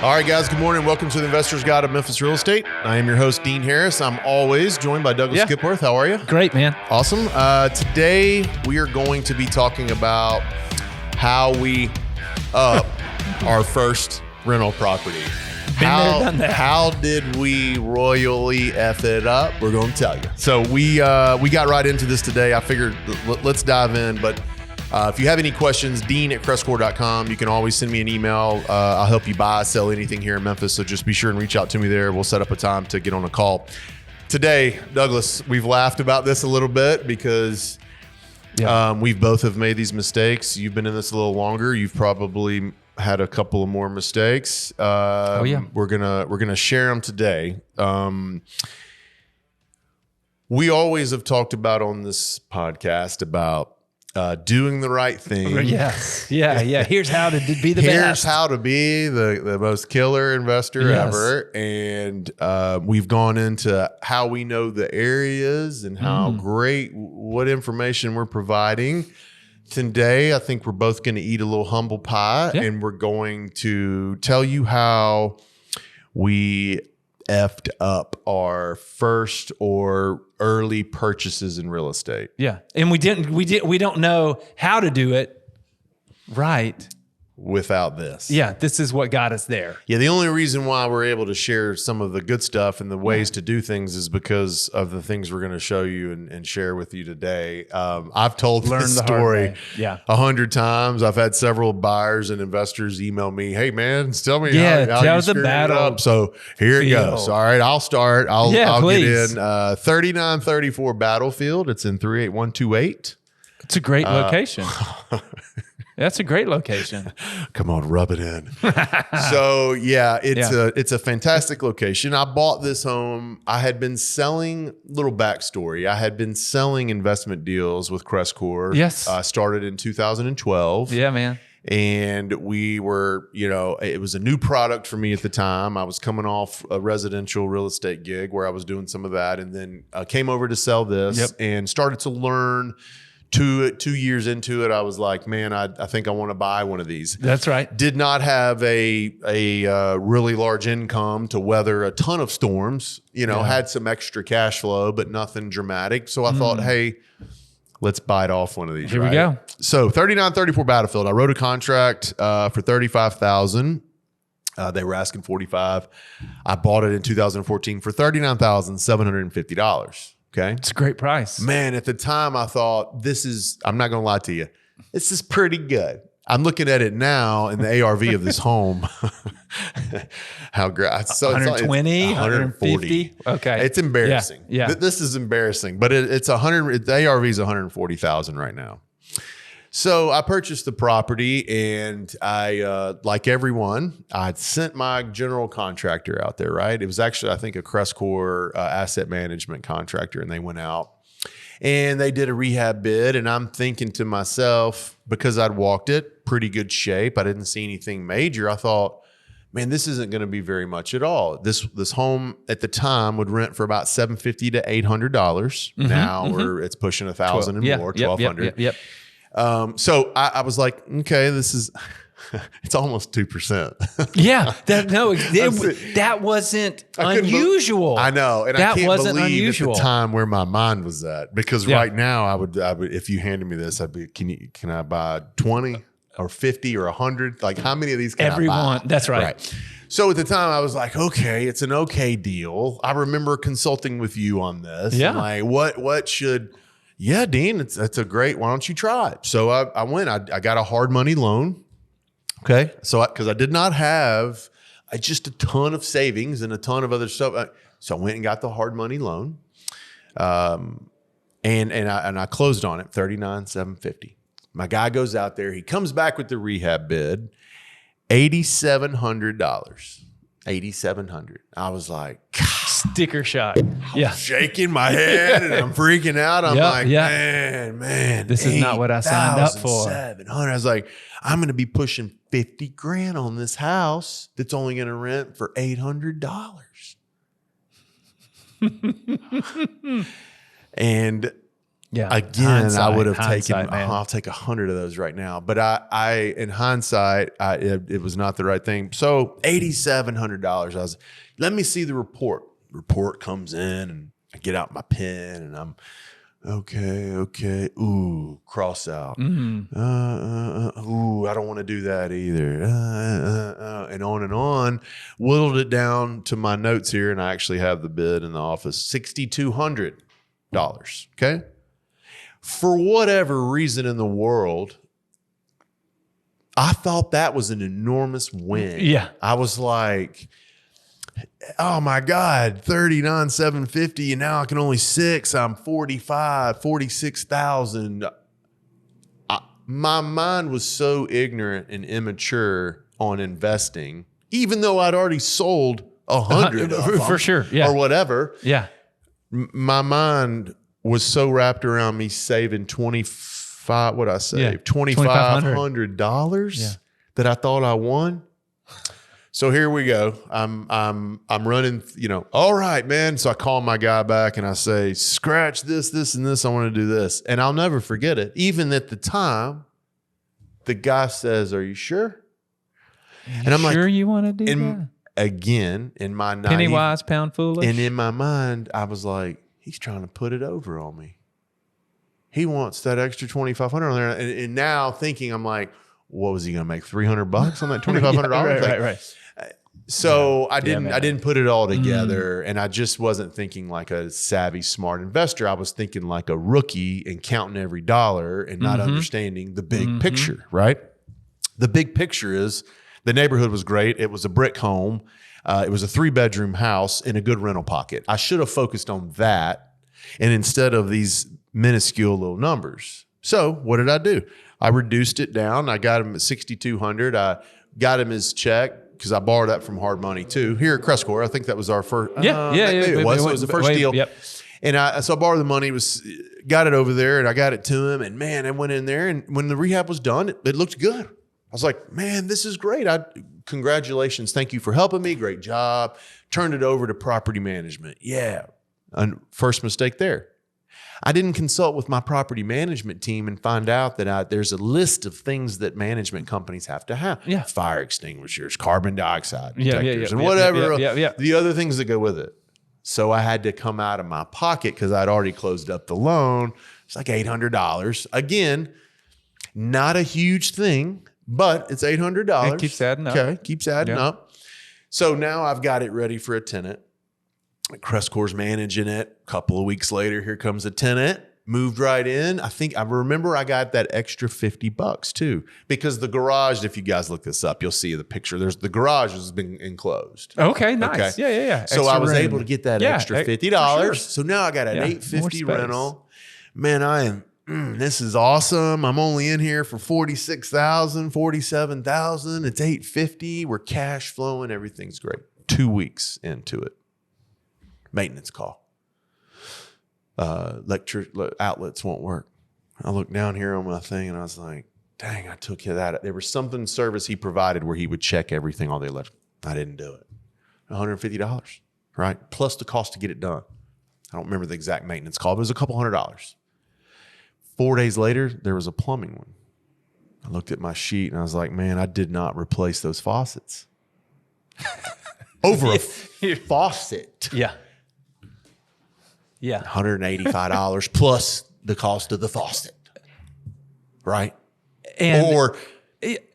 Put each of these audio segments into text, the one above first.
All right, guys, good morning. Welcome to the Investor's Guide of Memphis Real Estate. I am your host, Dean Harris. I'm always joined by Douglas Skipworth. How are you? Great, man. Awesome. Today, we are going to be talking about how we up our first rental property. How did we royally F it up? We're going to tell you. So we got right into this today. I figured let's dive in, but if you have any questions, dean@crestcore.com. You can always send me an email. I'll help you buy, sell anything here in Memphis. So just be sure and reach out to me there. We'll set up a time to get on a call. Today, Douglas, we've laughed about this a little bit because we've both have made these mistakes. You've been in this a little longer. You've probably had a couple of more mistakes. We're gonna share them today. We always have talked about on this podcast about doing the right thing. Yes. Yeah. Here's how to be the best. Here's how to be the most killer investor ever. And we've gone into how we know the areas and how great, what information we're providing. Today, I think we're both going to eat a little humble pie and we're going to tell you how we effed up our first or early purchases in real estate. Yeah. And we don't know how to do it right without this. Yeah. This is what got us there. Yeah. The only reason why we're able to share some of the good stuff and the ways to do things is because of the things we're going to show you and share with you today. I've told this story 100 times. I've had several buyers and investors email me, "Hey man, tell me how you screwed it up." So here it goes. All right. I'll start. I'll get in 3934 Battlefield. It's in 38128. It's a great location. That's a great location. Come on, rub it in. So it's a fantastic location. I bought this home. I had been selling, little backstory. I had been selling investment deals with CrestCore. Yes. I started in 2012. Yeah, man. And we were, it was a new product for me at the time. I was coming off a residential real estate gig where I was doing some of that, and then came over to sell this and started to learn. 2 years into it, I was like, man, I think I want to buy one of these. That's right. Did not have a really large income to weather a ton of storms, had some extra cash flow, but nothing dramatic. So I thought, hey, let's bite off one of these. Here we go. So 3934 Battlefield, I wrote a contract for $35,000. They were asking $45,000. I bought it in 2014 for $39,750. Okay. It's a great price. Man, at the time I thought I'm not going to lie to you. This is pretty good. I'm looking at it now in the ARV of this home. How great. So 120, 140. Okay. It's embarrassing. Yeah. This is embarrassing, but it's 100. The ARV is 140,000 right now. So I purchased the property and I, like everyone, I sent my general contractor out there, right? It was actually, I think, a CrestCore asset management contractor, and they went out and they did a rehab bid. And I'm thinking to myself, because I'd walked it, pretty good shape, I didn't see anything major. I thought, man, this isn't going to be very much at all. This home at the time would rent for about $750 to $800. Now it's pushing $1,000 and more, $1,200. Yep. So I was like, okay, this is, it's almost 2%. That wasn't unusual. I know. And that I can't wasn't believe unusual. at the time where my mind was at, because right now I would, if you handed me this, I'd be, can I buy 20 or 50 or 100? Like, how many of these can I buy? That's right. So at the time I was like, okay, it's an okay deal. I remember consulting with you on this. Yeah. And like, what should, Dean, that's a great, why don't you try it? So I went, I got a hard money loan. Okay. So because I did not have just a ton of savings and a ton of other stuff. So I went and got the hard money loan. And I closed on it, $39,750. My guy goes out there, he comes back with the rehab bid, $8,700. $8,700. I was like, God. Sticker shock. I'm shaking my head and I'm freaking out. I'm man, this is not what I signed up for. $700. I was like, I'm going to be pushing $50,000 on this house that's only going to rent for $800. And Yeah. Again, Hindsight, I would have taken, man. I'll take 100 of those right now. But I in hindsight, it was not the right thing. So $8,700. Let me see the report. Report comes in and I get out my pen and I'm, okay. Ooh, cross out. Mm-hmm. Ooh, I don't want to do that either. And on. Whittled it down to my notes here, and I actually have the bid in the office. $6,200. Okay. For whatever reason in the world, I thought that was an enormous win. Yeah. I was like, oh my God, 39,750, and now I can only 6. I'm 46,000. My mind was so ignorant and immature on investing, even though I'd already sold 100 of them, for sure, yeah, or whatever. Yeah, my mind was so wrapped around me saving $2,500 that I thought I won. So here we go. I'm running, all right, man. So I call my guy back and I say, scratch this, and this. I want to do this. And I'll never forget it. Even at the time, the guy says, are you sure? And I'm sure like, you want to do that? Again, in my penny wise, pound foolish. And in my mind, I was like, he's trying to put it over on me. He wants that extra $2,500 on there. And now thinking, I'm like, what was he going to make? $300 on that $2,500? Right. So I didn't put it all together, and I just wasn't thinking like a savvy, smart investor. I was thinking like a rookie and counting every dollar and not understanding the big picture, right? The big picture is the neighborhood was great. It was a brick home. It was a 3-bedroom house in a good rental pocket. I should have focused on that, and instead of these minuscule little numbers. So what did I do? I reduced it down. I got him at $6,200. I got him his check, because I borrowed that from hard money too. Here at CrestCore, I think that was our first. It was the first deal. Yep. And so I borrowed the money, got it over there, and I got it to him. And man, I went in there, and when the rehab was done, it looked good. I was like, man, this is great. Congratulations. Thank you for helping me. Great job. Turned it over to property management. Yeah. And first mistake there. I didn't consult with my property management team and find out that there's a list of things that management companies have to have. Yeah. Fire extinguishers, carbon dioxide detectors, and whatever. The other things that go with it. So I had to come out of my pocket because I'd already closed up the loan. It's like $800. Again, not a huge thing, but it's $800. It keeps adding up. Okay, keeps adding up. So now I've got it ready for a tenant. CrestCore's managing it. A couple of weeks later, here comes a tenant. Moved right in. I remember I got that extra $50 too, because the garage, if you guys look this up, you'll see the picture. The garage has been enclosed. Okay, nice. Okay. Yeah. So I was able to get that extra $50. Sure. So now I got an $850 rental. Man, this is awesome. I'm only in here for $46,000, $47,000. It's $850. We're cash flowing. Everything's great. 2 weeks into it. Maintenance call. Electric outlets won't work. I looked down here on my thing and I was like, dang, I took that. There was something service he provided where he would check everything, all the electric. I didn't do it. $150, right? Plus the cost to get it done. I don't remember the exact maintenance call, but it was a couple $100. 4 days later, there was a plumbing one. I looked at my sheet and I was like, man, I did not replace those faucets. Over a faucet. Yeah. $185 plus the cost of the faucet. Right? And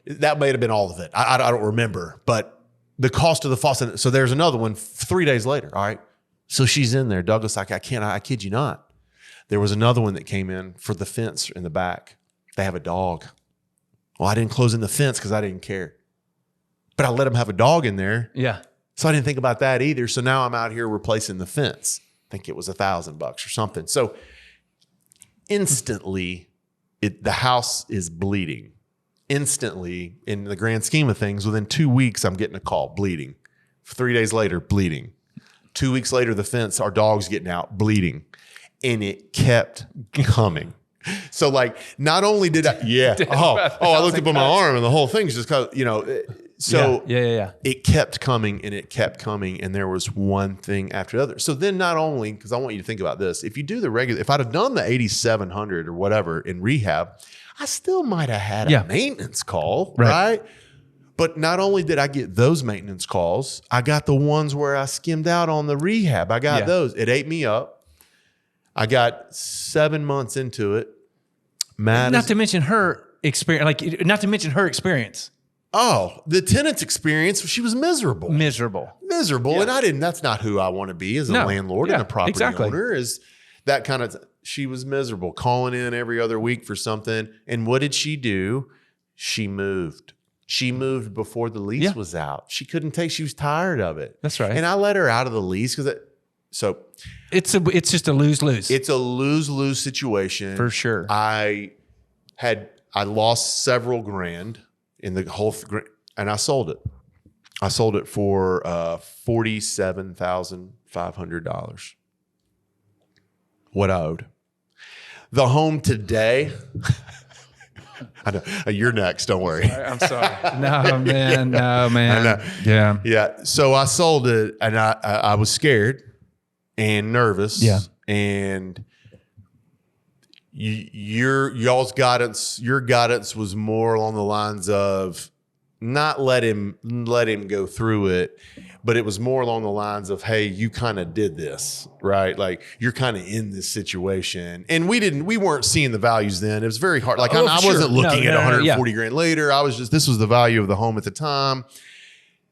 that may have been all of it. I don't remember, but the cost of the faucet. So there's another one 3 days later. All right. So she's in there. Douglas, I kid you not. There was another one that came in for the fence in the back. They have a dog. Well, I didn't close in the fence because I didn't care. But I let them have a dog in there. Yeah. So I didn't think about that either. So now I'm out here replacing the fence. I think it was $1,000 or something. So instantly, the house is bleeding. Instantly, in the grand scheme of things, within 2 weeks, I'm getting a call, bleeding. 3 days later, bleeding. 2 weeks later, the fence, our dog's getting out, bleeding. And it kept coming. So like, not only did I, I looked up at my arm and the whole thing's just kind of, so it kept coming and it kept coming. And there was one thing after the other. So then not only, because I want you to think about this, if you do the regular, if I'd have done the 8,700 or whatever in rehab, I still might have had a maintenance call, right? But not only did I get those maintenance calls, I got the ones where I skimmed out on the rehab. I got those. It ate me up. I got 7 months into it. Not to mention her experience. Oh, the tenant's experience, she was miserable. Miserable. Yeah. And that's not who I want to be as a landlord and a property owner, is that kind of, she was miserable, calling in every other week for something. And what did she do? She moved. She moved before the lease was out. She she was tired of it. That's right. And I let her out of the lease because it's just a lose-lose. It's a lose-lose situation. For sure. I lost several grand in the whole, and I sold it. I sold it for $47,500. What I owed. The home today. I know. You're next. Don't worry. I'm sorry. No, man. I know. Yeah. Yeah. So I sold it, and I was scared and nervous. Yeah. And your guidance was more along the lines of not let him go through it, but it was more along the lines of, hey, you kind of did this, right? Like, you're kind of in this situation. And we weren't seeing the values then. It was very hard. Like, I wasn't looking at 140 grand later. I was just, this was the value of the home at the time.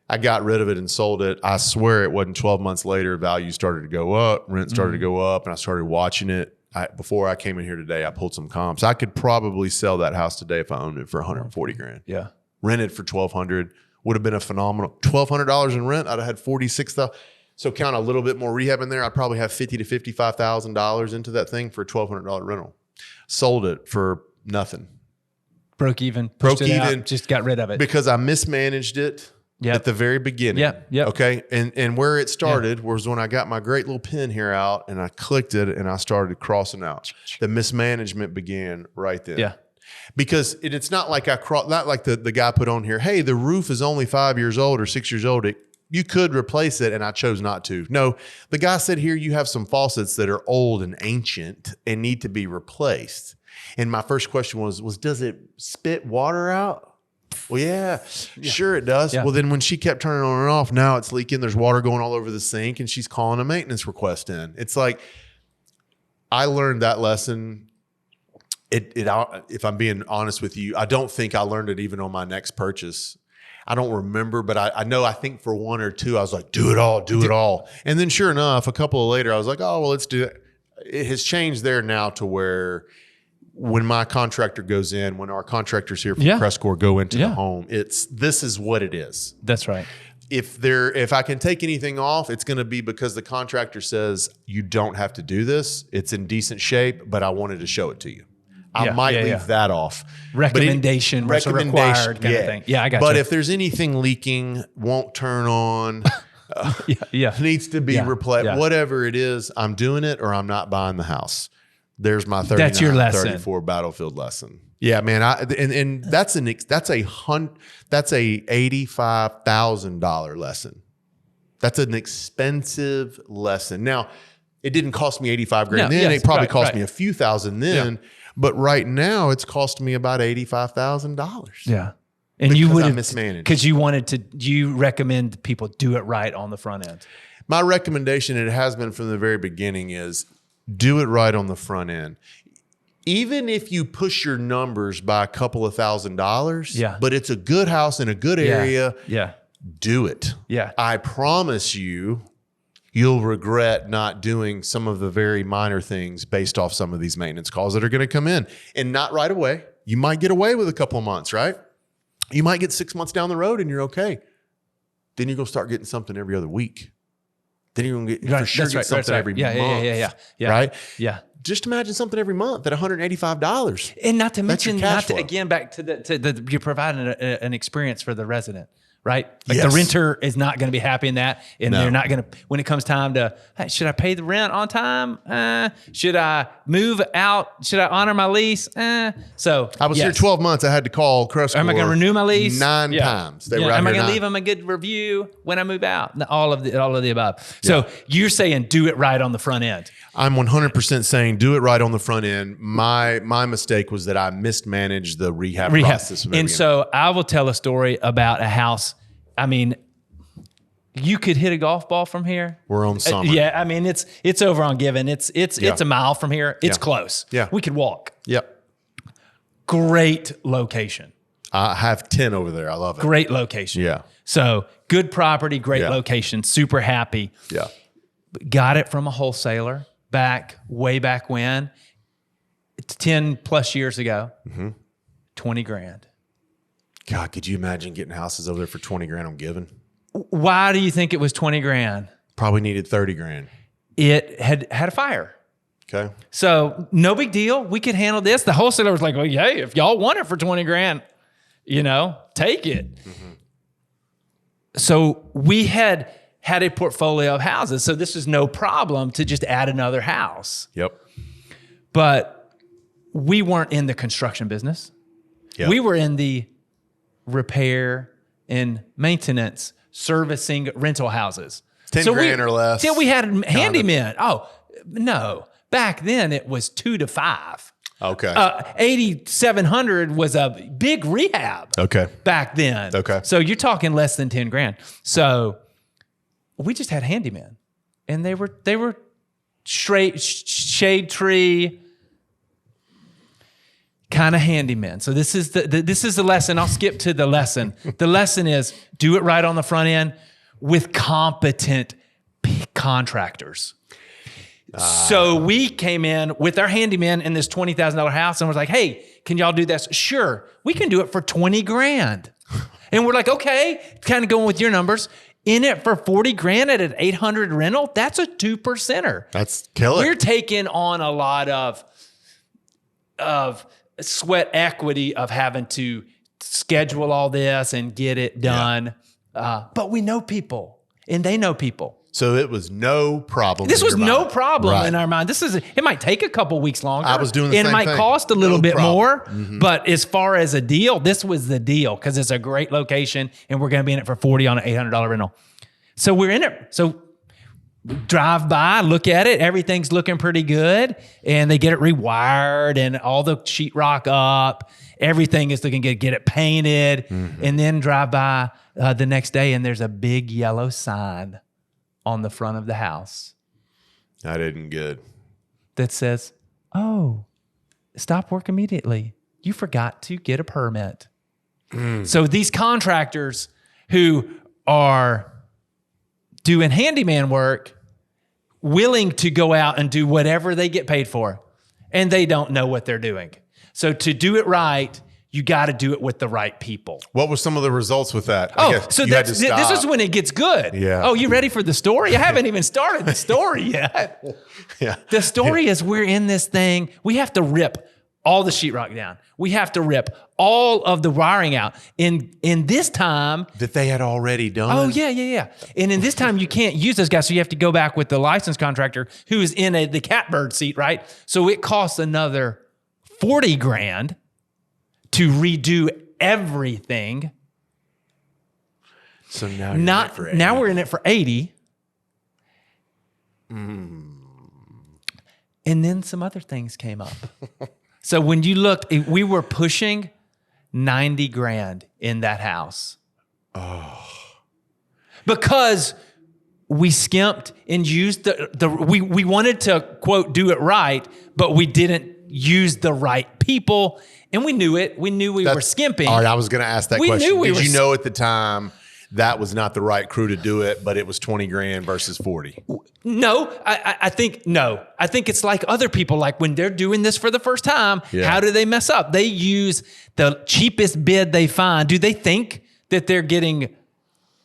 I got rid of it and sold it. I swear it wasn't 12 months later, value started to go up, rent started to go up, and I started watching it. Before I came in here today, I pulled some comps. I could probably sell that house today if I owned it for 140 grand. Yeah. Rented for 1,200 would have been a phenomenal $1,200 in rent. I'd have had 46,000. So count a little bit more rehab in there. I'd probably have $50,000 to $55,000 into that thing for a $1,200 rental. Sold it for nothing. Broke even. Just got rid of it because I mismanaged it. At the very beginning. Yeah. Okay. And where it started was when I got my great little pen here out and I clicked it and I started crossing out. The mismanagement began right then. Yeah. Because it's not like not like the guy put on here, hey, the roof is only 5 years old or 6 years old. You could replace it, and I chose not to. No, the guy said here you have some faucets that are old and ancient and need to be replaced. And my first question was does it spit water out? Well, yeah, sure it does. Yeah. Well, then when she kept turning on and off, now it's leaking. There's water going all over the sink, and she's calling a maintenance request in. It's like, I learned that lesson. If I'm being honest with you, I don't think I learned it even on my next purchase. I don't remember, but I know, I think for one or two, I was like, do it all. And then sure enough, a couple of later, I was like, oh, well, let's do it. It has changed there now to where when my contractor goes in, when our contractors here from CrestCore go into the home, this is what it is. That's right. If I can take anything off, it's going to be because the contractor says you don't have to do this. It's in decent shape, but I wanted to show it to you. I might leave that off. Recommendation versus required kind of thing. Yeah, I got you. But if there's anything leaking, won't turn on, needs to be replaced, whatever it is, I'm doing it or I'm not buying the house. There's my 34 battlefield lesson. Yeah, man. And that's a $85,000 lesson. That's an expensive lesson. Now, it didn't cost me 85 grand then. It probably cost me a few thousand then. Yeah. But right now, it's cost me about $85,000. Yeah. And you would have mismanaged because you recommend people do it right on the front end. My recommendation, and it has been from the very beginning, is do it right on the front end. Even if you push your numbers by a couple of $1,000s, but it's a good house in a good area, do it. Yeah. I promise you'll regret not doing some of the very minor things based off some of these maintenance calls that are going to come in. And not right away. You might get away with a couple of months, right? You might get 6 months down the road and you're okay. Then you're going to start getting something every other week. Then you're going to get something every month. Yeah. Right? Yeah. Just imagine something every month at $185. And not to mention, back to you're providing an experience for the resident. right? Like the renter is not going to be happy in that. And they're not going to, when it comes time to, hey, should I pay the rent on time? Should I move out? Should I honor my lease? So I was here 12 months. I had to call CrestCore. Am I going to renew my lease? 9 times. They were out Am I here going to leave them a good review when I move out? All of the above. So you're saying do it right on the front end. I'm 100% saying do it right on the front end. My mistake was that I mismanaged the rehab process. And so I will tell a story about a house. I mean, you could hit a golf ball from here. We're on Summer. I mean, it's over on Given. It's a mile from here. It's close. Yeah. We could walk. Yep. Great location. I have 10 over there. I love it. Great location. Yeah. So good property, great location. Super happy. Yeah. Got it from a wholesaler way back when. It's 10 plus years ago. 20 grand. God, could you imagine getting houses over there for 20 grand on Given? Why do you think it was 20 grand? Probably needed 30 grand. It had a fire. Okay. So no big deal. We could handle this. The wholesaler was like, well, hey, if y'all want it for 20 grand, take it. So we had a portfolio of houses. So this was no problem to just add another house. Yep. But we weren't in the construction business. Yep. We were in the repair and maintenance, servicing rental houses. 10 grand or less. Till we had handymen. Oh, no. Back then it was 2 to 5. Okay. 8,700 was a big rehab. Okay. Back then. Okay. So you're talking less than 10 grand. So we just had handymen, and they were straight shade tree kind of handymen. So this is the lesson. I'll skip to the lesson. The lesson is do it right on the front end with competent contractors. So we came in with our handyman in this $20,000 house and was like, hey, can y'all do this? Sure. We can do it for 20 grand. And we're like, okay, kind of going with your numbers. In it for 40 grand at an 800 rental, that's a 2%er. That's killer. We're taking on a lot of sweat equity of having to schedule all this and get it done. But we know people and they know people. So it was no problem. This was no problem in our mind. It might take a couple weeks longer. I was doing the same thing. And it might cost a little bit more. But as far as a deal, this was the deal because it's a great location and we're going to be in it for 40 on an $800 rental. So we're in it. So drive by, look at it. Everything's looking pretty good. And they get it rewired and all the sheetrock up. Everything is looking good. Get it painted. And then drive by the next day and there's a big yellow sign on the front of the house. That isn't good. That says, oh, stop work immediately. You forgot to get a permit. So these contractors who are doing handyman work, willing to go out and do whatever they get paid for, and they don't know what they're doing. So to do it right, you got to do it with the right people. What were some of the results with that? So this is when it gets good. Yeah. Oh, you ready for the story? I haven't even started the story yet. The story is we're in this thing. We have to rip all the sheetrock down. We have to rip all of the wiring out. In this time... that they had already done? Oh, yeah. And in this time, you can't use those guys, so you have to go back with the licensed contractor who is in the catbird seat, right? So it costs another 40 grand to redo everything. So now we're in it for 80. And then some other things came up. So when you looked, we were pushing 90 grand in that house. Oh. Because we skimped and used we wanted to, quote, do it right, but we didn't use the right people. And we knew it. We knew we were skimping. All right, I was going to ask that question. Did you know at the time that was not the right crew to do it, but it was 20 grand versus 40? No, I think it's like other people, like when they're doing this for the first time, how do they mess up? They use the cheapest bid they find. Do they think that they're getting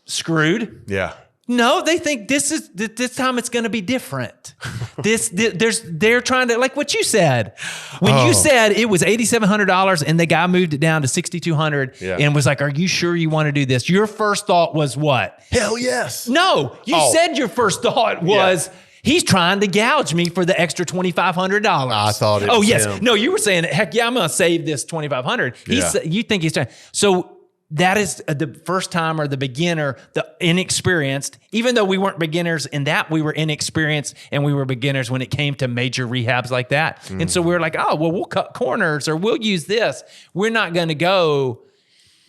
screwed? Yeah. No, they think this time it's going to be different. They're trying to, like what you said. When you said it was $8,700 and the guy moved it down to $6,200 and was like, "Are you sure you want to do this?" Your first thought was what? Hell yes. No, you said your first thought was he's trying to gouge me for the extra $2,500. I thought it was him. No, you were saying, heck yeah, I'm going to save this $2,500. You think he's trying. So that is the first time, or the beginner, the inexperienced, even though we weren't beginners in that, we were inexperienced and we were beginners when it came to major rehabs like that. And so we were like, oh, well, we'll cut corners or we'll use this. We're not going to go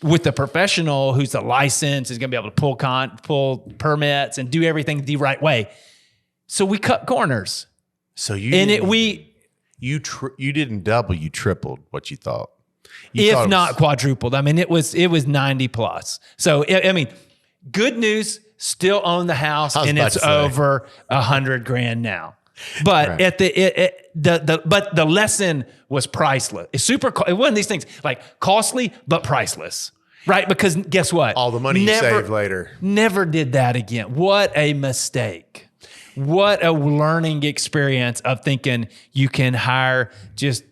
with the professional who's a license, is going to be able to pull permits and do everything the right way. So we cut corners. So you didn't double, you tripled what you thought. If not quadrupled. I mean, it was 90 plus. So, I mean, good news, still own the house and it's over $100,000 now. But but the lesson was priceless. It's it wasn't these things like costly, but priceless. Right? Because guess what? All the money you save later. Never did that again. What a mistake. What a learning experience of thinking you can hire just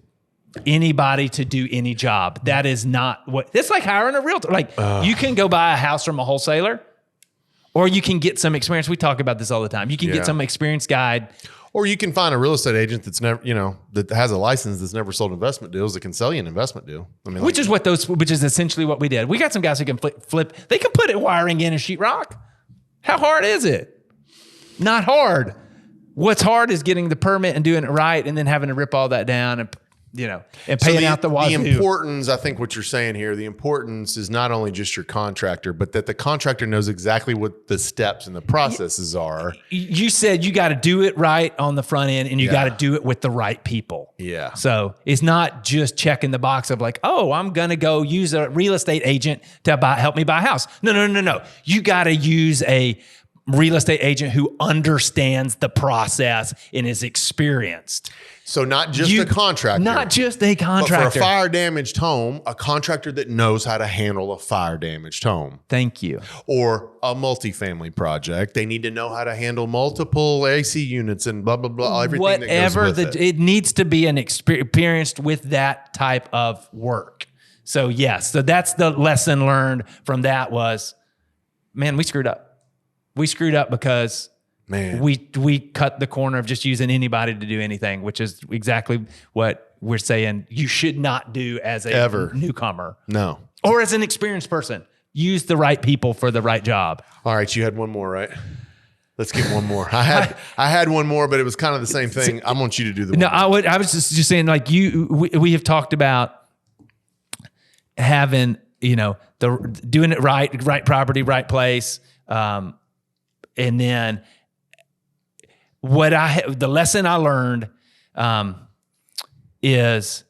anybody to do any job. That is not what it's like hiring a realtor. Like you can go buy a house from a wholesaler, or you can get some experience. We talk about this all the time. You can get some experienced guide, or you can find a real estate agent that's never, that has a license that's never sold investment deals that can sell you an investment deal. I mean, which is essentially what we did. We got some guys who can flip. They can put wiring in a sheetrock. How hard is it? Not hard. What's hard is getting the permit and doing it right, and then having to rip all that down and paying out the wazoo. The importance, I think what you're saying here, the importance is not only just your contractor, but that the contractor knows exactly what the steps and the processes are. You said you got to do it right on the front end, and you got to do it with the right people. Yeah. So it's not just checking the box of like, oh, I'm going to go use a real estate agent to help me buy a house. No. You got to use a real estate agent who understands the process and is experienced. So not just a contractor. Not just a contractor. But for a fire-damaged home, a contractor that knows how to handle a fire-damaged home. Thank you. Or a multifamily project. They need to know how to handle multiple AC units and blah, blah, blah, everything that goes with it. It needs to be an experienced with that type of work. So yes, so that's the lesson learned from that was, man, we screwed up. We screwed up because we cut the corner of just using anybody to do anything, which is exactly what we're saying you should not do as a newcomer. No. Or as an experienced person. Use the right people for the right job. All right, you had one more, right? Let's get one more. I had one more, but it was kind of the same thing. I want you to do the one. I was just saying, like we have talked about having, doing it right property, right place. And then the lesson I learned is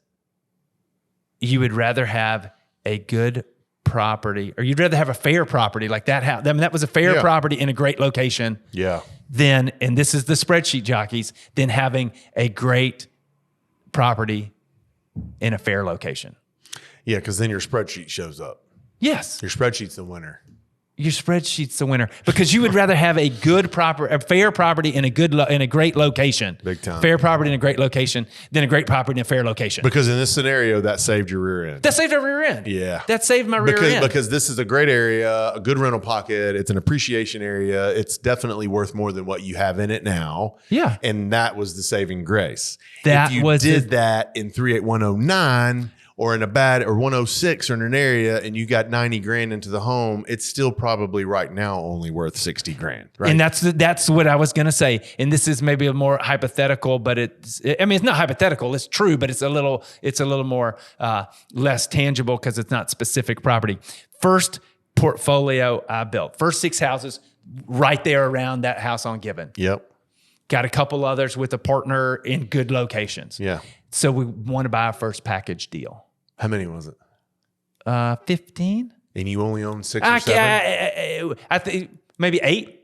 you would rather have a good property, or you'd rather have a fair property like that house. I mean, that was a fair property in a great location. Yeah. Then, and this is the spreadsheet jockeys, than having a great property in a fair location. Yeah, because then your spreadsheet shows up. Yes. Your spreadsheet's the winner. Your spreadsheet's the winner, because you would rather have a fair property in a great location, big time, fair property in a great location than a great property in a fair location. Because in this scenario, that saved your rear end. That saved our rear end. Yeah, that saved my rear end. Because this is a great area, a good rental pocket. It's an appreciation area. It's definitely worth more than what you have in it now. Yeah, and that was the saving grace. That if you did that in 38109. Or in a bad, or 106, or in an area, and you got $90,000 into the home, it's still probably right now only worth $60,000, right? And that's what I was gonna say. And this is maybe a more hypothetical, but it's not hypothetical. It's true, but it's a little more less tangible because it's not specific property. First portfolio I built, first 6 houses right there around that house on Gibbon. Yep. Got a couple others with a partner in good locations. Yeah. So we want to buy our first package deal. How many was it? 15. And you only own 6 or 7? I think maybe 8.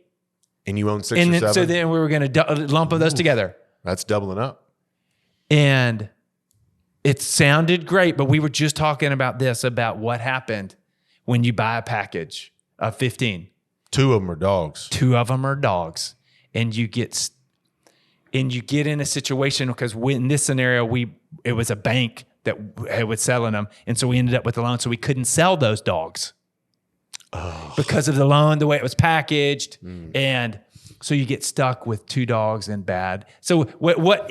And you own 6 or 7? So then we were going to lump those together. That's doubling up. And it sounded great, but we were just talking about what happened when you buy a package of 15. Two of them are dogs. Two of them are dogs. And you get in a situation, because in this scenario, it was a bank that was selling them. And so we ended up with a loan. So we couldn't sell those dogs because of the loan, the way it was packaged. And so you get stuck with two dogs and bad. So what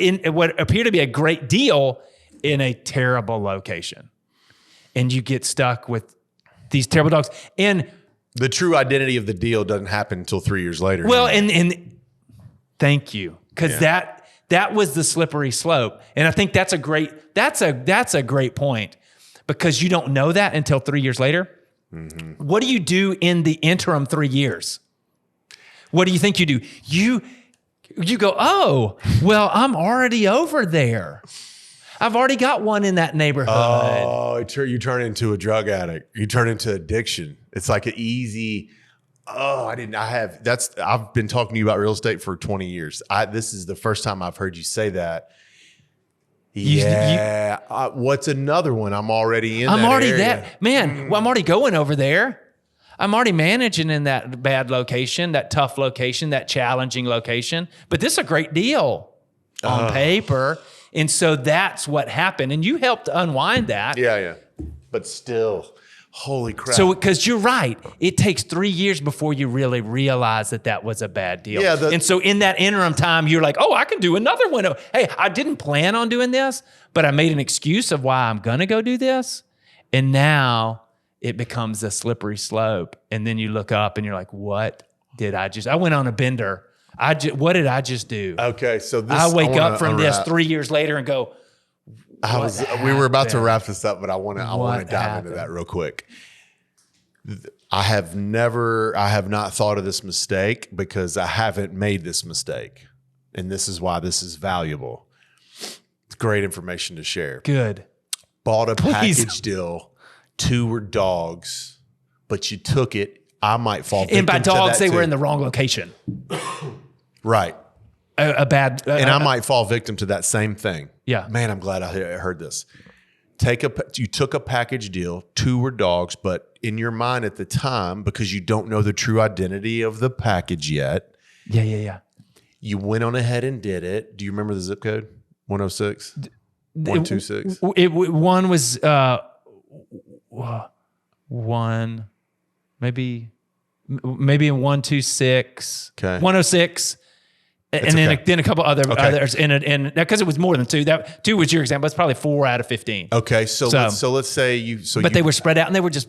appeared to be a great deal in a terrible location. And you get stuck with these terrible dogs. And the true identity of the deal doesn't happen until 3 years later. Well, and thank you. Because that was the slippery slope. And I think that's a great point, because you don't know that until 3 years later. Mm-hmm. What do you do in the interim 3 years? What do you think you do? You go, oh, well, I'm already over there. I've already got one in that neighborhood. Oh, you turn into a drug addict. You turn into addiction. It's like an easy, I've been talking to you about real estate for 20 years. This is the first time I've heard you say that. What's another one? I'm already in that area. I'm already there. Man, well, I'm already going over there. I'm already managing in that bad location, that tough location, that challenging location. But this is a great deal on paper. And so that's what happened. And you helped unwind that. Yeah. But still, holy crap. So, because you're right. It takes 3 years before you really realize that was a bad deal. Yeah, and so in that interim time, you're like, oh, I can do another one. Hey, I didn't plan on doing this, but I made an excuse of why I'm going to go do this. And now it becomes a slippery slope. And then you look up and you're like, what did I went on a bender. What did I just do? Okay, so I wake up from this 3 years later and go, we were about to wrap this up, but I want to dive into that real quick. I have not thought of this mistake because I haven't made this mistake. And this is why this is valuable. It's great information to share. Good. Bought a package deal. Two were dogs, but you took it. I might fall victim to that. And by dogs, they too. were in the wrong location. Right. A bad... and I might fall victim to that same thing. Yeah. Man, I'm glad I heard this. You took a package deal. Two were dogs, but in your mind at the time, because you don't know the true identity of the package yet. Yeah. You went on ahead and did it. Do you remember the zip code? 106? 126? One was one, maybe in 126. Okay. 106. And then a couple others and because it was more than two. That two was your example. It's probably 4 out of 15. Okay, so let's say you. But they were spread out, and they were just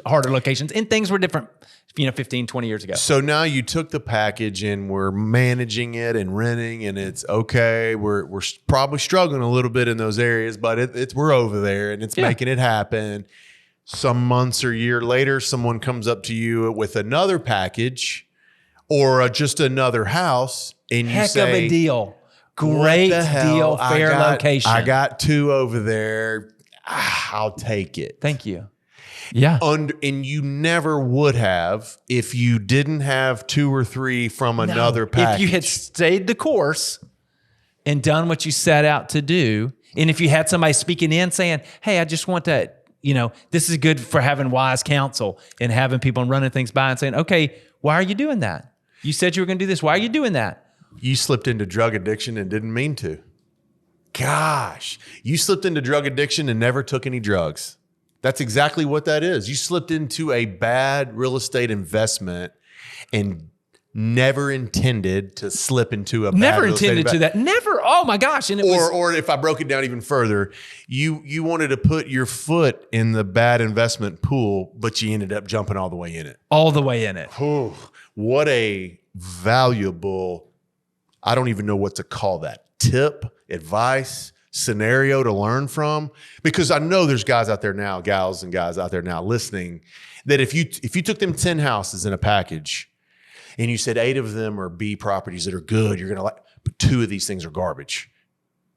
harder locations, and things were different. 15, 20 years ago. So now you took the package and we're managing it and renting, and it's okay. We're probably struggling a little bit in those areas, but we're over there and it's making it happen. Some months or year later, someone comes up to you with another package or just another house. And you say, heck of a deal. Great deal, fair location. I got two over there. I'll take it. Thank you. Yeah. And you never would have if you didn't have two or three from another package. If you had stayed the course and done what you set out to do, and if you had somebody speaking in saying, hey, I just want to, this is good for having wise counsel and having people and running things by and saying, okay, why are you doing that? You said you were going to do this. Why are you doing that? You slipped into drug addiction and didn't mean to. Gosh, you slipped into drug addiction and never took any drugs. That's exactly what that is. You slipped into a bad real estate investment and never intended to slip into a bad never real estate intended to that. Never. Oh my gosh. And or if I broke it down even further, you wanted to put your foot in the bad investment pool, but you ended up jumping all the way in it. All the way in it. Whew, what a valuable, I don't even know what to call that. Tip, advice, scenario to learn from. Because I know there's guys out there now, gals and guys out there now listening, that if you took them 10 houses in a package and you said 8 of them are B properties that are good, you're going to like, but 2 of these things are garbage.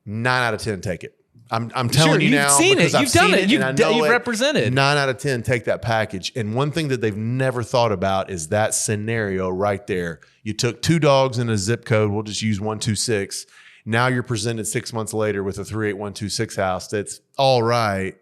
9 out of 10 take it. I'm telling you now. You've seen it. You've done it. You've represented. 9 out of 10 take that package. And one thing that they've never thought about is that scenario right there. You took 2 dogs in a zip code. We'll just use 126. Now you're presented 6 months later with a 38126 house that's all right.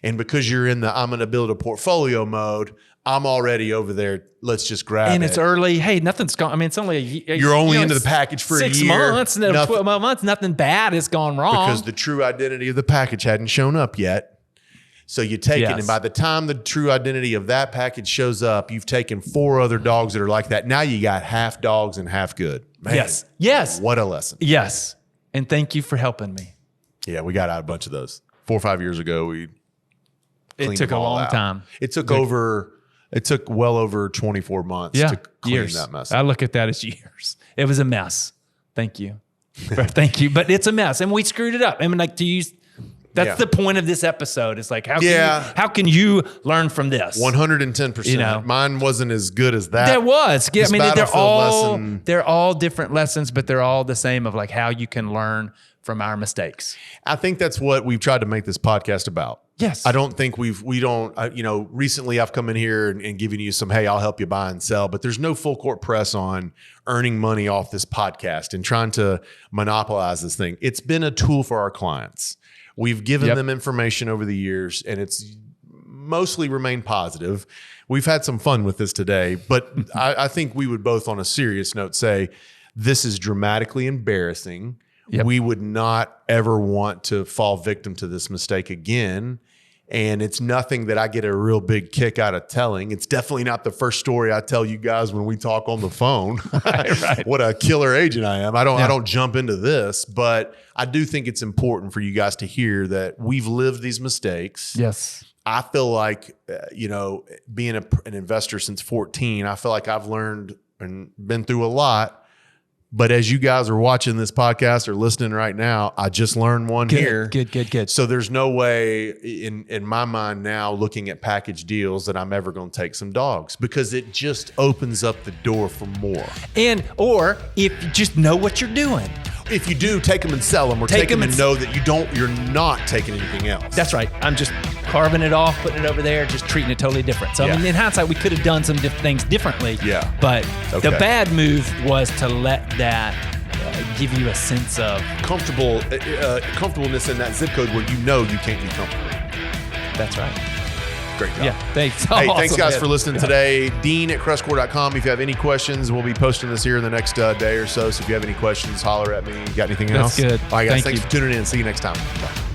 And because you're in the I'm going to build a portfolio mode, I'm already over there. Let's just grab it. And it's early. Hey, nothing's gone. I mean, it's only You're only into the package for a year. 6 months, and 12 months, nothing bad has gone wrong. Because the true identity of the package hadn't shown up yet. So you take it, and by the time the true identity of that package shows up, you've taken 4 other dogs that are like that. Now you got half dogs and half good. Man, yes. What a lesson. Yes. And thank you for helping me. Yeah, we got out a bunch of those. 4 or 5 years ago, it took a long time. It took well over 24 months to clean that mess up. I look at that as years. It was a mess. Thank you. Thank you. But it's a mess. And we screwed it up. I mean, like, to use, that's the point of this episode. It's like, how can you learn from this? 110%. You know? Mine wasn't as good as that. That was. I mean, they're all different lessons, but they're all the same of like how you can learn from our mistakes. I think that's what we've tried to make this podcast about. Yes. I don't think recently I've come in here and given you some, hey, I'll help you buy and sell, but there's no full court press on earning money off this podcast and trying to monopolize this thing. It's been a tool for our clients. We've given them information over the years, and it's mostly remained positive. We've had some fun with this today, but I think we would both on a serious note say this is dramatically embarrassing. Yep. We would not ever want to fall victim to this mistake again. And it's nothing that I get a real big kick out of telling. It's definitely not the first story I tell you guys when we talk on the phone. Right. What a killer agent I am. I don't jump into this, but I do think it's important for you guys to hear that we've lived these mistakes. Yes. I feel like, being an investor since 14, I feel like I've learned and been through a lot. But as you guys are watching this podcast or listening right now, I just learned one here. Good. So there's no way in my mind now looking at package deals that I'm ever going to take some dogs, because it just opens up the door for more. Or if you just know what you're doing. If you do, take them and sell them, or take them and know that you're not taking anything else. That's right. I'm just carving it off, putting it over there, just treating it totally different. So I mean, in hindsight, we could have done some things differently. Yeah. But the bad move was to let that give you a sense of comfortableness in that zip code where you can't be comfortable. That's right. Great job. Yeah, thanks. Thanks guys for listening today. Dean at CrestCore.com. If you have any questions, we'll be posting this here in the next day or so. So if you have any questions, holler at me. You got anything else? That's good. All right, guys. Thanks for tuning in. See you next time. Bye.